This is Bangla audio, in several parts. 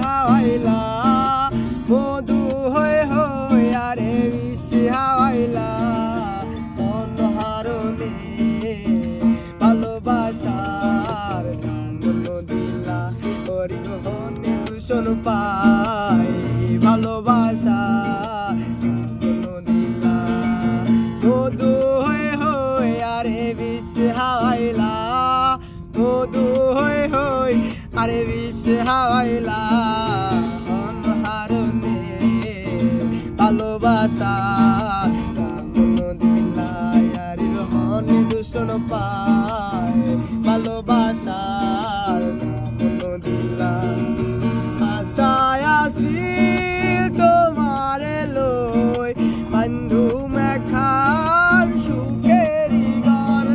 হাওয়াইলা মধু হয়ে হয়ে আরে বিষ হাওয়াইলা অনহারণে ভালোবাসার নাম দিলা পরিবহনে দূষণ পাই ভালোবাসা দিলা মধু হয়ে হয়ে আরে বিষ হাওয়াইলা মধু হয়ে হয়ে আরে বিষ হাওয়াইলা অনহারণে ভালোবাসা দিলা আরে রহনে দূষণ পায় ভালোবাসার দিলা আশায় আসিল তোমারে লই বন্ধু মেখান সুখেরি ঘর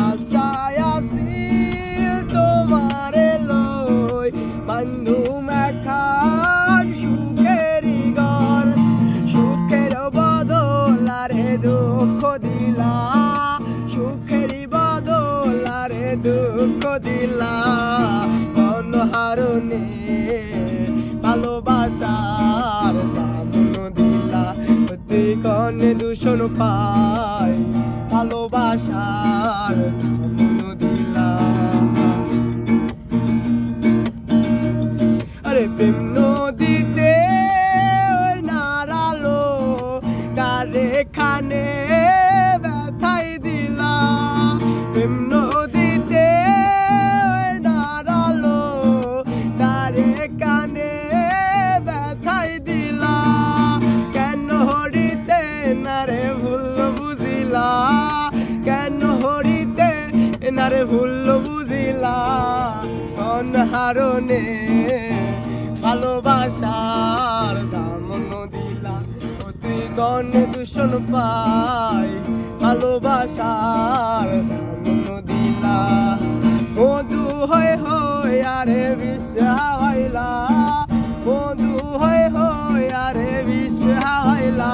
আশায় আসিল তোমারে লই বন্ধু মেখান সুখেরি ঘর সুখের বদলারে দুঃখ দিলা সুখেরি বদলারে দুঃখ দিলা অনহারণে ভালোবাসার দাম দিলা অতি কনে দূষণ পাই ভালোবাসার দাম দিলা আরে প্রেম নদীতে নাড়ালো গারে খানে ব্যথাই দিলা প্রেম নদীতে নাড়ালো গারে কানে ব্যথাই দিলা কেন হরিতে নারে ভুল বুঝিলা কেন হরিতে নারে ভুল বুঝিলা অনহারণে ভালোবাসার দাম দিলা অতি গণে দূষণ পাই ভালোবাসার দাম দিলা মধু হয়ে হয়ে আরে বিষ হাওয়াইলা মধু হয়ে হয়ে আরে বিষ হাওয়াইলা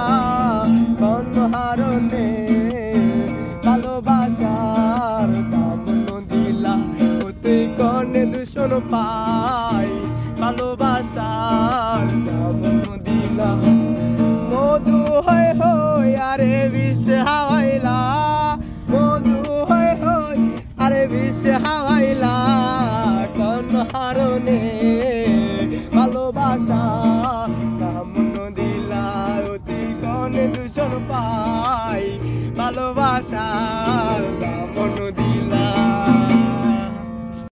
অনহারণে ভালোবাসার দাম দিলা অতি গণে দূষণ পাই ভালোবাসার দাম দিলা মধু হয়ে হয়ে আরে বিষ হাওয়াইলা মধু হয়ে হয়ে আরে বিষ হাওয়া